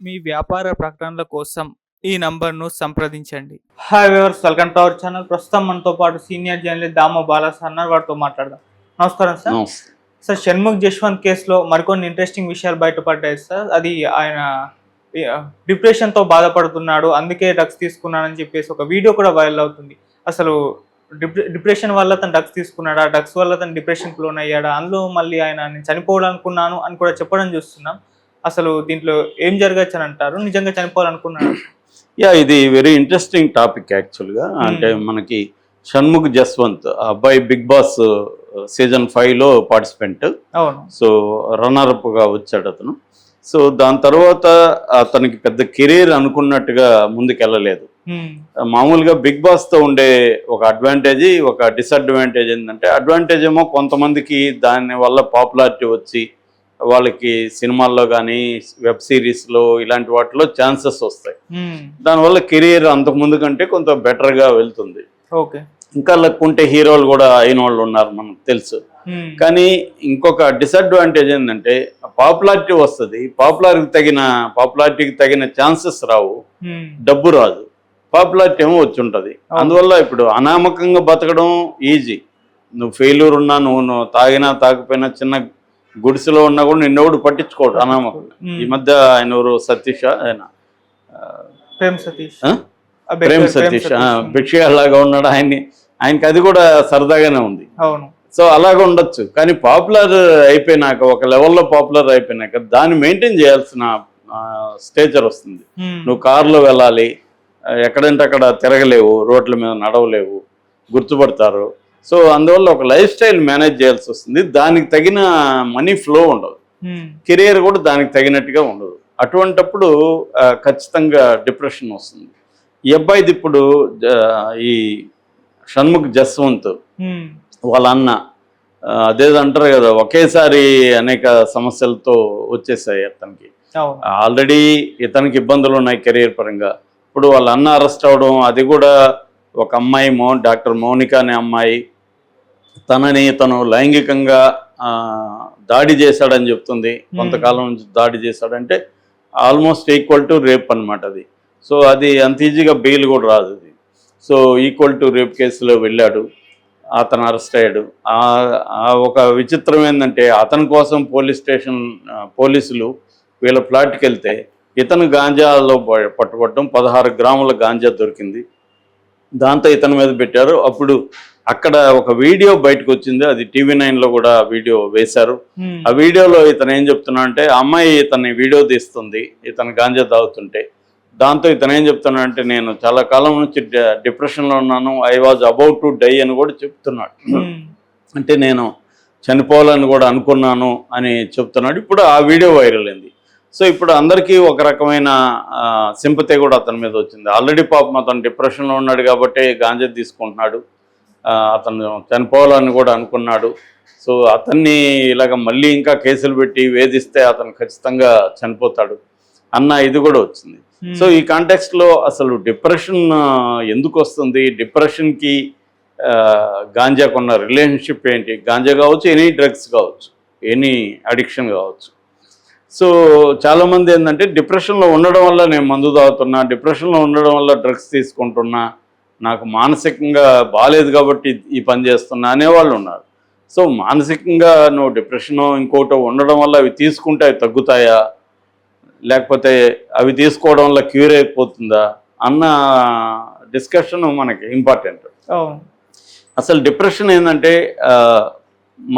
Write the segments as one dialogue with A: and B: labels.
A: మీ వ్యాపార ప్రకటనల కోసం ఈ నంబర్ను సంప్రదించండి. Hi viewers, welcome to our channel. ప్రస్తుతం మనతో పాటు సీనియర్ జర్నలిస్ట్ దామ బాలా సార్ ఉన్నారు. వారితో మాట్లాడదాం. నమస్కారం సార్. సార్, షణ్ముఖ్ జశ్వంత్ కేసులో మరికొన్ని ఇంట్రెస్టింగ్ విషయాలు బయటపడ్డాయి సార్. అది ఆయన డిప్రెషన్తో బాధపడుతున్నాడు, అందుకే డ్రగ్స్ తీసుకున్నాడని చెప్పేసి ఒక వీడియో కూడా వైరల్ అవుతుంది. అసలు డిప్రెషన్ వల్ల తను డ్రగ్స్ తీసుకున్నాడా, డ్రగ్స్ వల్ల తను డిప్రెషన్కి లోన్ అయ్యాడా, అందులో మళ్ళీ ఆయన నేను చనిపోవాలనుకున్నాను అని కూడా చెప్పడం చూస్తున్నాం. అసలు దీంట్లో ఏం జరగచ్చు అని అంటారు? నిజంగా చనిపోవాలనుకున్నాడు?
B: ఇది వెరీ ఇంట్రెస్టింగ్ టాపిక్ యాక్చువల్గా. అంటే మనకి షణ్ముఖ్ జస్వంత్ అబ్బాయి బిగ్ బాస్ సీజన్ 5లో పార్టిసిపెంట్. సో రన్నర్అప్గా వచ్చాడు అతను. సో దాని తర్వాత అతనికి పెద్ద కెరీర్ అనుకున్నట్టుగా ముందుకెళ్ళలేదు. మామూలుగా బిగ్ బాస్తో ఉండే ఒక అడ్వాంటేజ్, ఒక డిసడ్వాంటేజ్ ఏంటంటే, అడ్వాంటేజ్ ఏమో కొంతమందికి దాని వల్ల పాపులారిటీ వచ్చి వాళ్ళకి సినిమాల్లో కానీ వెబ్ సిరీస్లో ఇలాంటి వాటిలో ఛాన్సెస్ వస్తాయి. దానివల్ల కెరీర్ అంతకుముందు కంటే కొంత బెటర్గా వెళ్తుంది. ఇంకా లక్కుంటే హీరోలు కూడా అయిన వాళ్ళు ఉన్నారు, మనకు తెలుసు. కానీ ఇంకొక డిసడ్వాంటేజ్ ఏంటంటే, పాపులారిటీ వస్తుంది, పాపులారిటీకి తగిన ఛాన్సెస్ రావు, డబ్బు రాదు. పాపులారిటీ ఏమో వచ్చి ఉంటుంది. అందువల్ల ఇప్పుడు అనామకంగా బతకడం ఈజీ. నువ్వు ఫెయిల్యూర్ ఉన్నా, నువ్వు తాగినా తాకపోయినా, చిన్న గుడిసెలో ఉన్నా కూడా నిన్నెవడు పట్టించుకోడు అనామకంగా. ఈ మధ్య ఆయన ఎవరు, సతీష్, ఆయన ప్రేమ్ సతీష్ భిక్షలాగా ఉన్నాడు. ఆయనకి అది కూడా సరదాగానే ఉంది. సో అలాగే ఉండొచ్చు. కానీ పాపులర్ అయిపోయినాక, ఒక లెవెల్లో పాపులర్ అయిపోయినాక దాన్ని మెయింటైన్ చేయాల్సిన స్టేచర్ వస్తుంది. నువ్వు కారులో వెళ్ళాలి, ఎక్కడంటే అక్కడ తిరగలేవు, రోడ్ల మీద నడవలేవు, గుర్తుపడతారు. సో అందువల్ల ఒక లైఫ్ స్టైల్ మేనేజ్ చేయాల్సి వస్తుంది. దానికి తగిన మనీ ఫ్లో ఉండదు, కెరియర్ కూడా దానికి తగినట్టుగా ఉండదు. అటువంటప్పుడు ఖచ్చితంగా డిప్రెషన్ వస్తుంది. ఈ అబ్బాయిది ఇప్పుడు ఈ షణ్ముఖ్ జస్వంత్ వాళ్ళ అన్న అదేదంటారు కదా, ఒకేసారి అనేక సమస్యలతో వచ్చేసాయి అతనికి. ఆల్రెడీ ఇతనికి ఇబ్బందులు ఉన్నాయి కెరీర్ పరంగా. ఇప్పుడు వాళ్ళ అన్న అరెస్ట్ అవడం, అది కూడా ఒక అమ్మాయి డాక్టర్ మౌనిక అనే అమ్మాయి తనని తను లైంగికంగా దాడి చేశాడని చెప్తుంది. కొంతకాలం నుంచి దాడి చేశాడంటే ఆల్మోస్ట్ ఈక్వల్ టు రేప్ అనమాట అది. సో అది అంత ఈజీగా బెయిల్ కూడా రాదు అది. సో ఈక్వల్ టు రేప్ కేసులో వెళ్ళాడు, అతను అరెస్ట్ అయ్యాడు. ఒక విచిత్రం ఏంటంటే, అతని కోసం పోలీసులు వీళ్ళ ఫ్లాట్కి వెళ్తే ఇతను గాంజాలో పట్టుబడటం, 16 గ్రాముల గాంజా దొరికింది. దాంతో ఇతని మీద పెట్టారు. అప్పుడు అక్కడ ఒక వీడియో బయటకు వచ్చింది, అది TV9లో కూడా వీడియో వేశారు. ఆ వీడియోలో ఇతను ఏం చెప్తున్నా అంటే, అమ్మాయి ఇతన్ని వీడియో తీస్తుంది ఇతను గాంజా తాగుతుంటే. దాంతో ఇతను ఏం చెప్తున్నా అంటే, నేను చాలా కాలం నుంచి డిప్రెషన్లో ఉన్నాను, I was about to die అని కూడా చెప్తున్నాడు. అంటే నేను చనిపోవాలని కూడా అనుకున్నాను అని చెప్తున్నాడు. ఇప్పుడు ఆ వీడియో వైరల్ అయింది. సో ఇప్పుడు అందరికీ ఒక రకమైన సింపతి కూడా అతని మీద వచ్చింది. ఆల్రెడీ పాపం అతను డిప్రెషన్లో ఉన్నాడు కాబట్టి గాంజా తీసుకుంటున్నాడు, అతను చనిపోవాలని కూడా అనుకున్నాడు. సో అతన్ని ఇలాగ మళ్ళీ ఇంకా కేసులు పెట్టి వేధిస్తే అతను ఖచ్చితంగా చనిపోతాడు అన్న ఇది కూడా వచ్చింది. సో ఈ కాంటెక్స్ట్లో అసలు డిప్రెషన్ ఎందుకు వస్తుంది, డిప్రెషన్కి గాంజాకున్న రిలేషన్షిప్ ఏంటి? గాంజా కావచ్చు, ఎనీ డ్రగ్స్ కావచ్చు, ఎనీ అడిక్షన్ కావచ్చు. సో చాలామంది ఏంటంటే, డిప్రెషన్లో ఉండడం వల్ల నేను మందు తాగుతున్నా, డిప్రెషన్లో ఉండడం వల్ల డ్రగ్స్ తీసుకుంటున్నా, నాకు మానసికంగా బాగాలేదు కాబట్టి ఈ పని చేస్తున్నా అనేవాళ్ళు ఉన్నారు. సో మానసికంగా నువ్వు డిప్రెషను ఇంకోటో ఉండడం వల్ల అవి తీసుకుంటే అవి తగ్గుతాయా, లేకపోతే అవి తీసుకోవడం వల్ల క్యూర్ అయిపోతుందా అన్న డిస్కషన్ మనకి ఇంపార్టెంట్. అసలు డిప్రెషన్ ఏంటంటే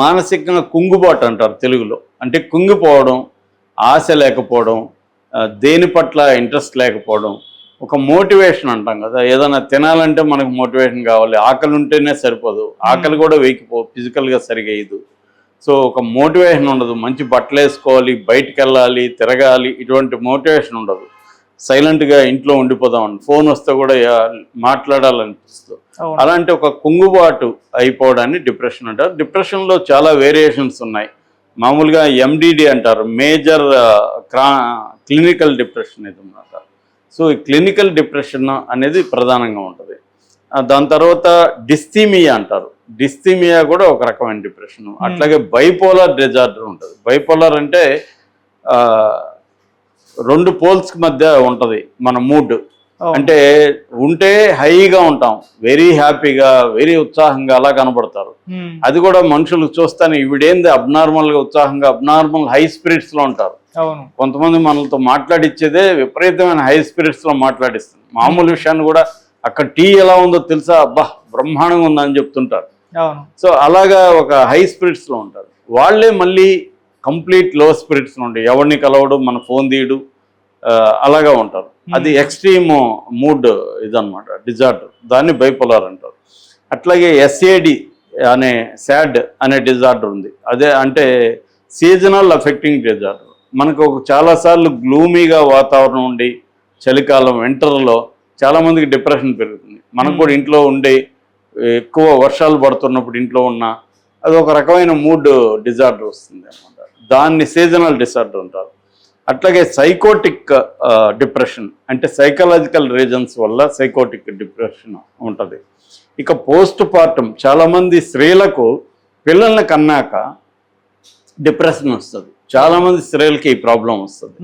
B: మానసికంగా కుంగుబాటు అంటారు తెలుగులో. అంటే కుంగిపోవడం, ఆశ లేకపోవడం, దేని పట్ల ఇంట్రెస్ట్ లేకపోవడం, ఒక మోటివేషన్ అంటాం కదా, ఏదైనా తినాలంటే మనకు మోటివేషన్ కావాలి, ఆకలి ఉంటేనే సరిపోదు, ఆకలి కూడా ఫిజికల్గా సరిగా అయ్యదు. సో ఒక మోటివేషన్ ఉండదు, మంచి బట్టలు వేసుకోవాలి, బయటికి వెళ్ళాలి, తిరగాలి, ఇటువంటి మోటివేషన్ ఉండదు. సైలెంట్గా ఇంట్లో ఉండిపోదామని, ఫోన్ వస్తే కూడా మాట్లాడాలనిపిస్తుంది. అలాంటి ఒక కుంగుబాటు అయిపోవడాన్ని డిప్రెషన్ అంటారు. డిప్రెషన్లో చాలా వేరియేషన్స్ ఉన్నాయి. మామూలుగా MDD అంటారు, మేజర్ క్లినికల్ డిప్రెషన్ ఇది అన్నమాట. సో ఈ క్లినికల్ డిప్రెషన్ అనేది ప్రధానంగా ఉంటుంది. దాని తర్వాత డిస్థీమియా అంటారు, డిస్థీమియా కూడా ఒక రకమైన డిప్రెషన్. అట్లాగే బైపోలార్ డిజార్డర్ ఉంటుంది. బైపోలార్ అంటే రెండు పోల్స్ మధ్య ఉంటది మన మూడ్. అంటే ఉంటే హైగా ఉంటాం, వెరీ హ్యాపీగా, వెరీ ఉత్సాహంగా అలా కనబడతారు. అది కూడా మనుషులు చూస్తానే వీడేంది అబ్నార్మల్ గా ఉత్సాహంగా, అబ్నార్మల్ హై స్పిరిట్స్ లో ఉంటారు. కొంతమంది మనలతో మాట్లాడిచ్చేదే విపరీతమైన హై స్పిరిట్స్ లో మాట్లాడిస్తుంది. మామూలు విషయాన్ని కూడా అక్కడ టీ ఎలా ఉందో తెలుసా, అబ్బా బ్రహ్మాండంగా ఉందని చెప్తుంటారు. సో అలాగా ఒక హై స్పిరిట్స్ లో ఉంటారు. వాళ్ళే మళ్ళీ కంప్లీట్ లో స్పిరిట్స్ లో ఉంటాయి, ఎవరిని కలవడం, మన ఫోన్ తీయడు, అలాగా ఉంటారు. అది ఎక్స్ట్రీమ్ మూడ్ ఇదన్నమాట, డిజార్డర్. దాన్ని బైపోలార్ అంటారు. అట్లాగే ఎస్ఏడి అనే సాడ్ అనే డిజార్డర్ ఉంది. అదే అంటే సీజనల్ అఫెక్టింగ్ డిజార్డర్. మనకు చాలాసార్లు గ్లూమీగా వాతావరణం ఉండి, చలికాలం వింటర్లో చాలామందికి డిప్రెషన్ పెరుగుతుంది. మనకు కూడా ఇంట్లో ఉండి ఎక్కువ వర్షాలు పడుతున్నప్పుడు ఇంట్లో ఉన్న అది ఒక రకమైన మూడ్ డిజార్డర్ వస్తుంది అన్నమాట. దాన్ని సీజనల్ డిజార్డర్ అంటారు. అట్లాగే సైకోటిక్ డిప్రెషన్ అంటే సైకలాజికల్ రీజన్స్ వల్ల సైకోటిక్ డిప్రెషన్ ఉంటుంది. ఇక పోస్ట్ పార్టం, చాలామంది స్త్రీలకు పిల్లల్ని కన్నాక డిప్రెషన్ వస్తుంది. చాలామంది స్త్రీలకి ఈ ప్రాబ్లం వస్తుంది.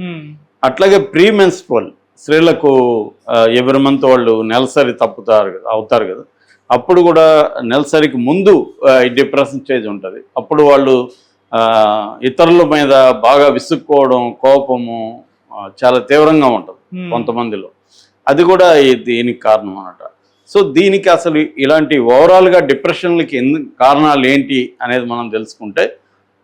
B: అట్లాగే ప్రీమెన్స్ట్రువల్ స్త్రీలకు ఎవరి మంత్ వాళ్ళు నెలసరి అవుతారు కదా, అప్పుడు కూడా నెలసరికి ముందు ఈ డిప్రెషన్ స్టేజ్ ఉంటుంది. అప్పుడు వాళ్ళు ఇతరుల మీద బాగా విసుక్కోవడం, కోపము చాలా తీవ్రంగా ఉంటుంది కొంతమందిలో. అది కూడా దీనికి కారణం అన్నమాట. సో దీనికి అసలు ఇలాంటి ఓవరాల్గా డిప్రెషన్లకి ఎందుకు కారణాలు ఏంటి అనేది మనం తెలుసుకుంటే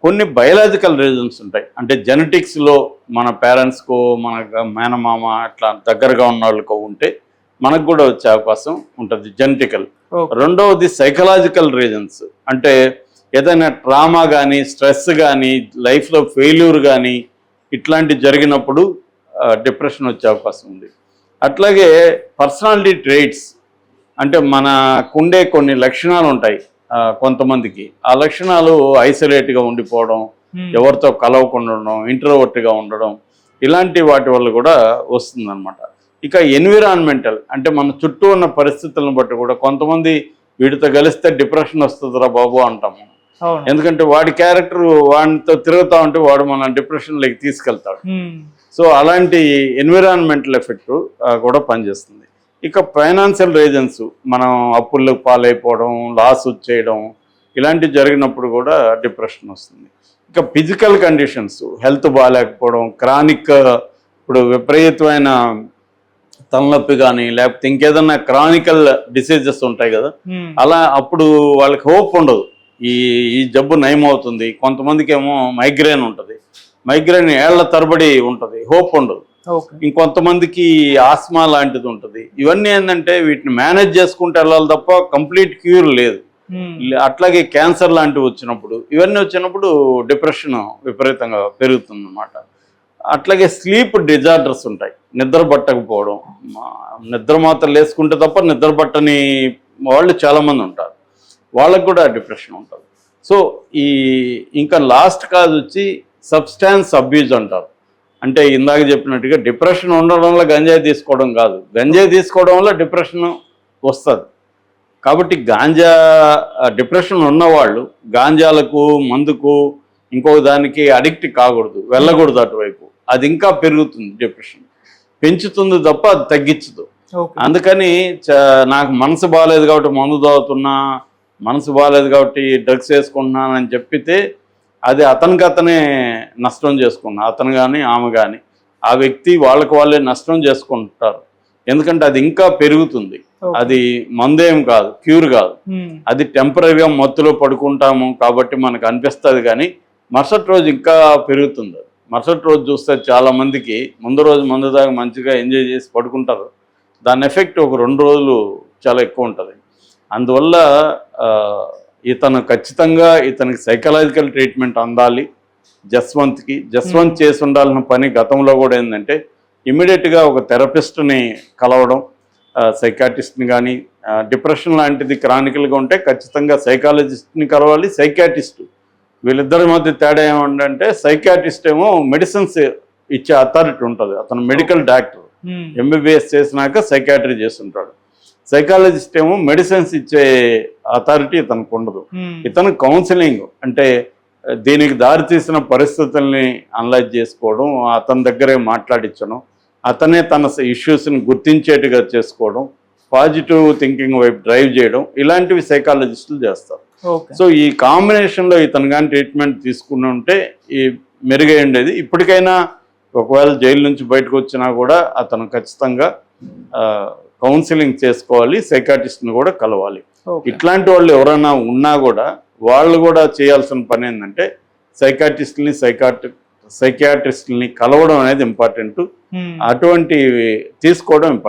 B: కొన్ని బయలాజికల్ రీజన్స్ ఉంటాయి. అంటే జెనెటిక్స్లో మన పేరెంట్స్కో, మన మేనమామ అట్లా దగ్గరగా ఉన్న వాళ్ళకో ఉంటే మనకు కూడా వచ్చే అవకాశం ఉంటుంది, జెనెటికల్. రెండవది సైకలాజికల్ రీజన్స్. అంటే ఏదైనా ట్రామా కానీ, స్ట్రెస్ కానీ, లైఫ్లో ఫెయిల్యూర్ కానీ ఇట్లాంటి జరిగినప్పుడు డిప్రెషన్ వచ్చే అవకాశం ఉంది. అట్లాగే పర్సనాలిటీ ట్రేట్స్, అంటే మనకుండే కొన్ని లక్షణాలు ఉంటాయి కొంతమందికి. ఆ లక్షణాలు ఐసోలేట్గా ఉండిపోవడం, ఎవరితో కలవకుండా ఉండడం, ఇంట్రోవర్ట్గా ఉండడం, ఇలాంటి వాటి వల్ల కూడా వస్తుందన్నమాట. ఇక ఎన్విరాన్మెంటల్, అంటే మన చుట్టూ ఉన్న పరిస్థితులను బట్టి కూడా కొంతమంది వీడితో కలిస్తే డిప్రెషన్ వస్తుందిరా బాబు అంటాము. ఎందుకంటే వాడి క్యారెక్టర్ వాడితో తిరుగుతా ఉంటే వాడు మన డిప్రెషన్లోకి తీసుకెళ్తాడు. సో అలాంటి ఎన్విరాన్మెంటల్ ఎఫెక్ట్ కూడా పనిచేస్తుంది. ఇక ఫైనాన్షియల్ రీజన్స్, మనం అప్పులకు పాలైపోవడం, లాస్ వచ్చేయడం, ఇలాంటివి జరిగినప్పుడు కూడా డిప్రెషన్ వస్తుంది. ఇక ఫిజికల్ కండిషన్స్, హెల్త్ బాగాలేకపోవడం, క్రానిక్, ఇప్పుడు విపరీతమైన తలనొప్పి కానీ లేకపోతే ఇంకేదన్నా క్రానికల్ డిసీజెస్ ఉంటాయి కదా, అలా అప్పుడు వాళ్ళకి హోప్ ఉండదు, ఈ జబ్బు నయమవుతుంది. కొంతమందికి ఏమో మైగ్రేన్ ఉంటుంది, మైగ్రేన్ ఏళ్ల తరబడి ఉంటుంది, హోప్ ఉండదు. ఇంకొంతమందికి ఆస్మా లాంటిది ఉంటుంది. ఇవన్నీ ఏంటంటే వీటిని మేనేజ్ చేసుకుంటూ వెళ్ళాలి తప్ప కంప్లీట్ క్యూర్ లేదు. అట్లాగే క్యాన్సర్ లాంటివి వచ్చినప్పుడు, ఇవన్నీ వచ్చినప్పుడు డిప్రెషన్ విపరీతంగా పెరుగుతుంది అన్నమాట. అట్లాగే స్లీప్ డిజార్డర్స్ ఉంటాయి, నిద్ర పట్టకపోవడం, నిద్ర మాత్రం వేసుకుంటే తప్ప నిద్ర పట్టని వాళ్ళు చాలామంది ఉంటారు, వాళ్ళకు కూడా డిప్రెషన్ ఉంటుంది. సో ఇంకా లాస్ట్ కాజ్ వచ్చి సబ్స్టాన్స్ అబ్యూజ్ అంటారు. అంటే ఇందాక చెప్పినట్టుగా డిప్రెషన్ ఉండడం వల్ల గంజాయి తీసుకోవడం కాదు, గంజాయి తీసుకోవడం వల్ల డిప్రెషన్ వస్తుంది. కాబట్టి డిప్రెషన్ ఉన్నవాళ్ళు గాంజాలకు, మందుకు, ఇంకొక దానికి అడిక్ట్ కాకూడదు, వెళ్ళకూడదు అటువైపు. అది ఇంకా పెరుగుతుంది, డిప్రెషన్ పెంచుతుంది తప్ప అది తగ్గించదు. అందుకని నాకు మనసు బాగాలేదు కాబట్టి మందు తాగుతున్నా, మనసు బాగాలేదు కాబట్టి డ్రగ్స్ వేసుకుంటున్నానని చెప్పితే అది అతనే నష్టం చేసుకున్నా, అతను కానీ ఆమె కానీ, ఆ వ్యక్తి వాళ్ళే నష్టం చేసుకుంటారు. ఎందుకంటే అది ఇంకా పెరుగుతుంది. అది మందేం కాదు, క్యూర్ కాదు. అది టెంపరీగా మత్తులో పడుకుంటాము కాబట్టి మనకు అనిపిస్తుంది, కానీ మరుసటి రోజు ఇంకా పెరుగుతుంది. మరుసటి రోజు చూస్తే చాలా మందికి ముందు రోజు మందు దాకా మంచిగా ఎంజాయ్ చేసి పడుకుంటారు, దాని ఎఫెక్ట్ ఒక 2 రోజులు చాలా ఎక్కువ ఉంటుంది. అందువల్ల ఇతను ఖచ్చితంగా ఇతనికి సైకలాజికల్ ట్రీట్మెంట్ అందాలి. జస్వంత్ చేసి ఉండాల్సిన పని గతంలో కూడా ఏంటంటే ఇమ్మీడియట్గా ఒక థెరపిస్ట్ని కలవడం, సైకాట్రిస్ట్ని కానీ, డిప్రెషన్ లాంటిది క్రానికల్గా ఉంటే ఖచ్చితంగా సైకాలజిస్ట్ని కలవాలి, సైకాట్రిస్ట్. వీళ్ళిద్దరి మధ్య తేడా ఏమంటే సైకాట్రిస్ట్ ఏమో మెడిసిన్స్ ఇచ్చే అథారిటీ ఉంటుంది, అతను మెడికల్ డాక్టర్, ఎంబీబీఎస్ చేసినాక సైకాట్రీ చేస్తుంటాడు. సైకాలజిస్ట్ ఏమో మెడిసిన్స్ ఇచ్చే అథారిటీ ఇతనికి ఉండదు. ఇతను కౌన్సిలింగ్, అంటే దీనికి దారితీసిన పరిస్థితుల్ని అనలైజ్ చేసుకోవడం, అతని దగ్గరే మాట్లాడించడం, అతనే తన ఇష్యూస్ని గుర్తించేట్టుగా చేసుకోవడం, పాజిటివ్ థింకింగ్ వైపు డ్రైవ్ చేయడం, ఇలాంటివి సైకాలజిస్టులు చేస్తారు. సో ఈ కాంబినేషన్లో ఇతను కానీ ట్రీట్మెంట్ తీసుకుని ఉంటే ఈ మెరుగై ఉండేది. ఇప్పటికైనా ఒకవేళ జైలు నుంచి బయటకు వచ్చినా కూడా అతను ఖచ్చితంగా కౌన్సిలింగ్ చేసుకోవాలి, సైకాటిస్ట్ని కూడా కలవాలి. ఇట్లాంటి వాళ్ళు ఎవరైనా ఉన్నా కూడా వాళ్ళు కూడా చేయాల్సిన పని ఏంటంటే సైకాట్రిస్ట్ని కలవడం అనేది ఇంపార్టెంట్, అటువంటివి తీసుకోవడం ఇంపార్టెంట్.